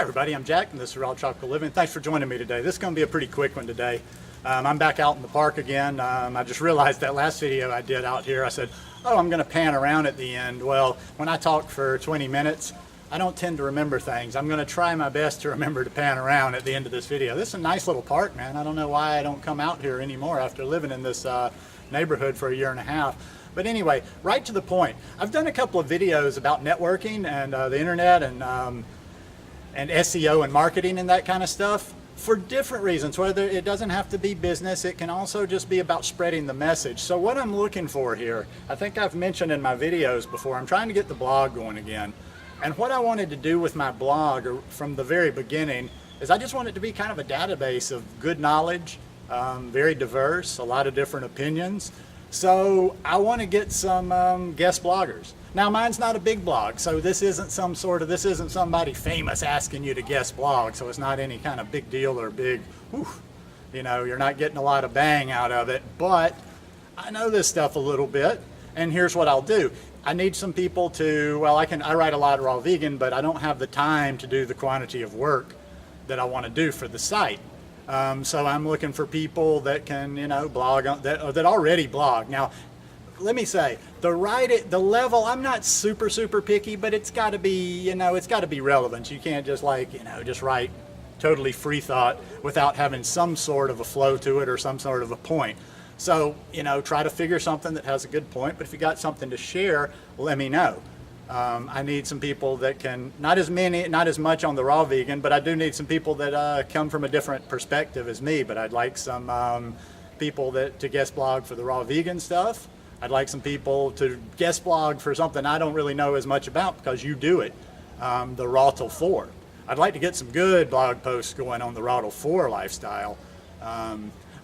everybody, I'm Jack and this is Raw Tropical Living. Thanks for joining me today. This is going to be a pretty quick one today. I'm back out in the park again. I just realized that last video I did out here, I said, oh, I'm going to pan around at the end. Well, when I talk for 20 minutes, I don't tend to remember things. I'm going to try my best to remember to pan around at the end of this video. This is a nice little park, man. I don't know why I don't come out here anymore after living in this neighborhood for a year and a half. But anyway, right to the point. I've done a couple of videos about networking and the internet and SEO and marketing and that kind of stuff for different reasons. Whether it doesn't have to be business, it can also just be about spreading the message. So what I'm looking for here, I think I've mentioned in my videos before, I'm trying to get the blog going again. And what I wanted to do with my blog from the very beginning is I just want it to be kind of a database of good knowledge, very diverse, a lot of different opinions. So I want to get some guest bloggers. Now mine's not a big blog, so this isn't somebody famous asking you to guest blog, so it's not any kind of big deal or big, whew, you know, you're not getting a lot of bang out of it, but I know this stuff a little bit, and here's what I'll do. I need some people to, well, I write a lot of raw vegan, but I don't have the time to do the quantity of work that I want to do for the site. So I'm looking for people that can, you know, blog that already blog. Now, let me say, the level, I'm not super picky, but it's got to be, you know, it's got to be relevant. You can't just like, you know, just write totally free thought without having some sort of a flow to it or some sort of a point. So, you know, try to figure something that has a good point, but if you got something to share, let me know. I need some people that can, not as much on the raw vegan, but I do need some people that come from a different perspective as me, but I'd like some people to guest blog for the raw vegan stuff. I'd like some people to guest blog for something I don't really know as much about because you do it, the Raw Till 4. I'd like to get some good blog posts going on the Raw Till 4 lifestyle.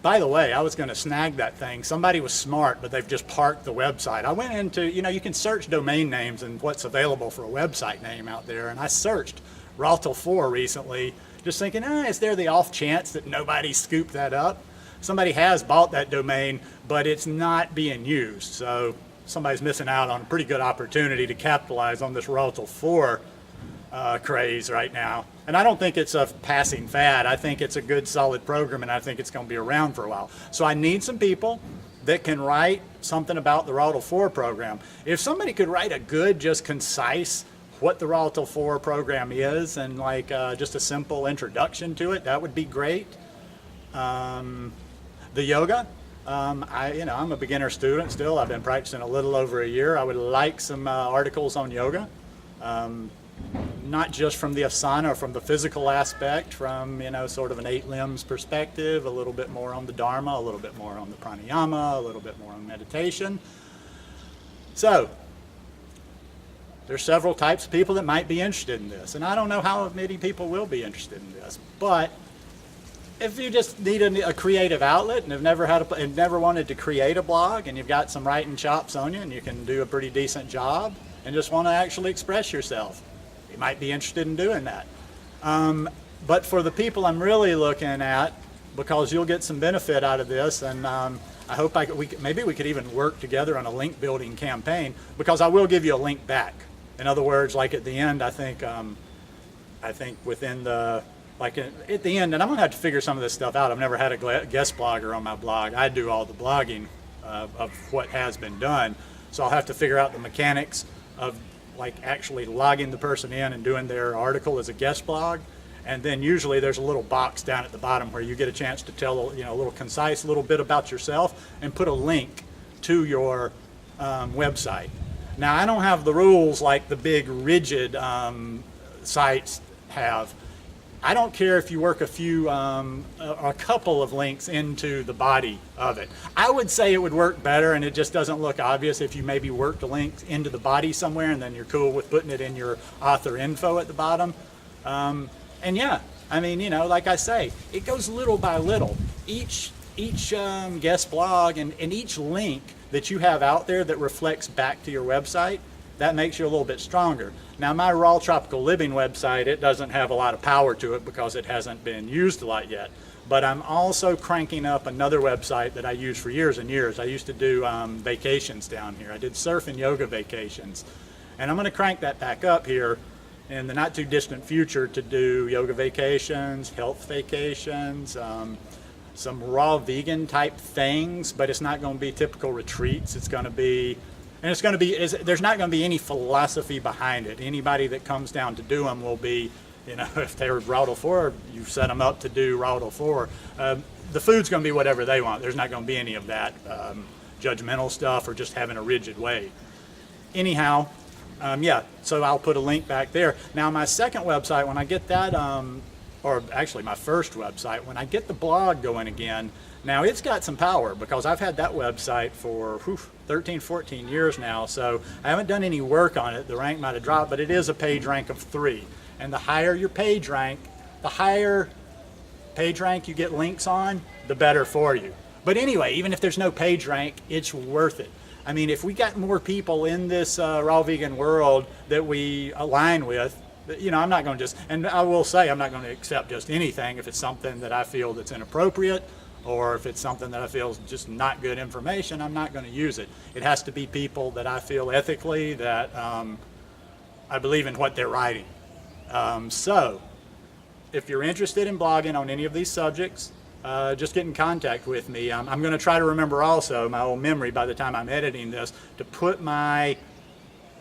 By the way, I was going to snag that thing. Somebody was smart, but they've just parked the website. I went into, you know, you can search domain names and what's available for a website name out there, and I searched Raw Till 4 recently, just thinking, is there the off chance that nobody scooped that up? Somebody has bought that domain, but it's not being used, so somebody's missing out on a pretty good opportunity to capitalize on this Raw Till 4 craze right now. And I don't think it's a passing fad. I think it's a good solid program, and I think it's going to be around for a while. So I need some people that can write something about the Raw Till 4 program. If somebody could write a good, just concise what the Raw Till 4 program is and like just a simple introduction to it, that would be great. The yoga, I'm a beginner student still. I've been practicing a little over a year. I would like some articles on yoga. Not just from the asana or from the physical aspect, from, you know, sort of an 8 limbs perspective, a little bit more on the dharma, a little bit more on the pranayama, a little bit more on meditation. So there's several types of people that might be interested in this, and I don't know how many people will be interested in this, but if you just need a creative outlet and have never wanted to create a blog, and you've got some writing chops on you and you can do a pretty decent job and just want to actually express yourself, you might be interested in doing that. But for the people I'm really looking at, because you'll get some benefit out of this, and I hope maybe we could even work together on a link building campaign, because I will give you a link back. In other words, like at the end, I think within the, like at the end, and I'm gonna have to figure some of this stuff out. I've never had a guest blogger on my blog. I do all the blogging of what has been done, so I'll have to figure out the mechanics of like actually logging the person in and doing their article as a guest blog. And then usually there's a little box down at the bottom where you get a chance to tell, you know, a little concise little bit about yourself and put a link to your website. Now, I don't have the rules like the big rigid sites have. I don't care if you work a couple of links into the body of it. I would say it would work better, and it just doesn't look obvious if you maybe worked a link into the body somewhere and then you're cool with putting it in your author info at the bottom. And yeah, I mean, you know, like I say, it goes little by little. Each guest blog and each link that you have out there that reflects back to your website, that makes you a little bit stronger. Now, my Raw Tropical Living website, it doesn't have a lot of power to it because it hasn't been used a lot yet. But I'm also cranking up another website that I used for years and years. I used to do vacations down here. I did surf and yoga vacations. And I'm going to crank that back up here in the not too distant future to do yoga vacations, health vacations, some raw vegan type things, but it's not going to be typical retreats. It's going to be, and it's going to be, there's not going to be any philosophy behind it. Anybody that comes down to do them will be, you know, if they're raw 4, you set them up to do raw 4. The food's going to be whatever they want. There's not going to be any of that judgmental stuff or just having a rigid way. Anyhow, yeah, so I'll put a link back there. Now my second website, when I get that, or actually my first website, when I get the blog going again, now it's got some power because I've had that website for 13, 14 years now, so I haven't done any work on it. The rank might have dropped, but it is a page rank of 3. And the higher your page rank, the higher page rank you get links on, the better for you. But anyway, even if there's no page rank, it's worth it. I mean, if we got more people in this raw vegan world that we align with, you know, I'm not going to just, and I will say I'm not going to accept just anything if it's something that I feel that's inappropriate, or if it's something that I feel is just not good information, I'm not going to use it. It has to be people that I feel ethically that I believe in what they're writing. So if you're interested in blogging on any of these subjects, just get in contact with me. I'm going to try to remember also, my old memory by the time I'm editing this, to put my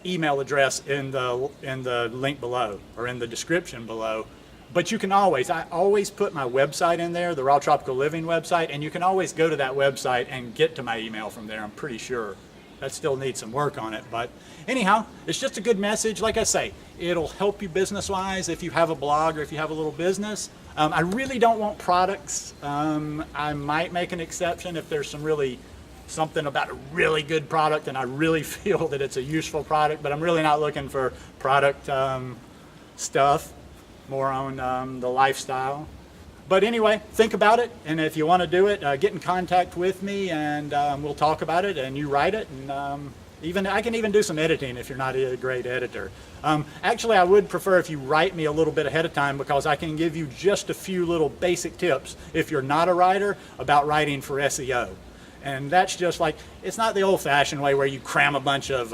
email address in the link below or in the description below. But you can always, I always put my website in there, the Raw Tropical Living website, and you can always go to that website and get to my email from there, I'm pretty sure. That still needs some work on it, but anyhow, it's just a good message. Like I say, it'll help you business-wise if you have a blog or if you have a little business. I really don't want products. I might make an exception if there's something about a really good product and I really feel that it's a useful product, but I'm really not looking for product stuff, more on the lifestyle. But anyway, think about it, and if you want to do it, get in contact with me, and we'll talk about it, and you write it, and I can even do some editing if you're not a great editor. Actually, I would prefer if you write me a little bit ahead of time, because I can give you just a few little basic tips if you're not a writer about writing for SEO. And that's just like, it's not the old-fashioned way where you cram a bunch of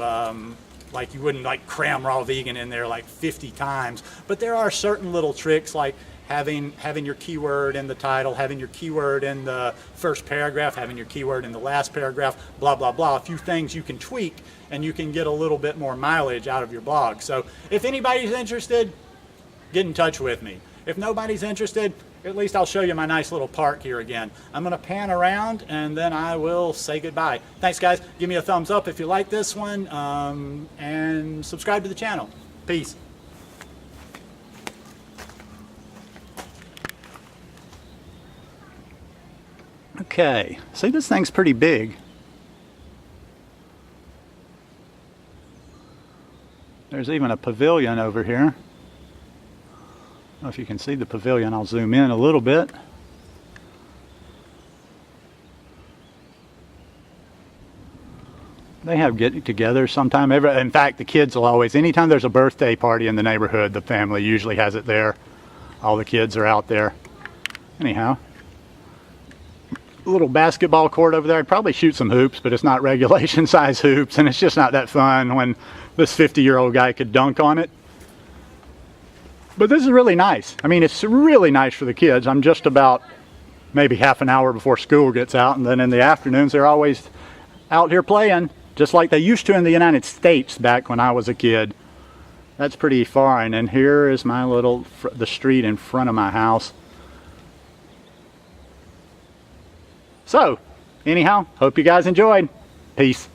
like you wouldn't like cram raw vegan in there like 50 times, but there are certain little tricks like having your keyword in the title, having your keyword in the first paragraph, having your keyword in the last paragraph, blah, blah, blah. A few things you can tweak and you can get a little bit more mileage out of your blog. So if anybody's interested, get in touch with me. If nobody's interested, at least I'll show you my nice little park here again. I'm going to pan around and then I will say goodbye. Thanks, guys. Give me a thumbs up if you like this one, and subscribe to the channel. Peace. Okay, see, this thing's pretty big. There's even a pavilion over here. I don't know if you can see the pavilion. I'll zoom in a little bit. They have get-togethers sometime. In fact, the kids will always, anytime there's a birthday party in the neighborhood, the family usually has it there. All the kids are out there. Anyhow. Little basketball court over there. I'd probably shoot some hoops, but it's not regulation size hoops, and it's just not that fun when this 50-year-old guy could dunk on it. But this is really nice. I mean, it's really nice for the kids. I'm just about maybe half an hour before school gets out, and then in the afternoons they're always out here playing, just like they used to in the United States back when I was a kid. That's pretty fine. And here is my the street in front of my house. So, anyhow, hope you guys enjoyed. Peace.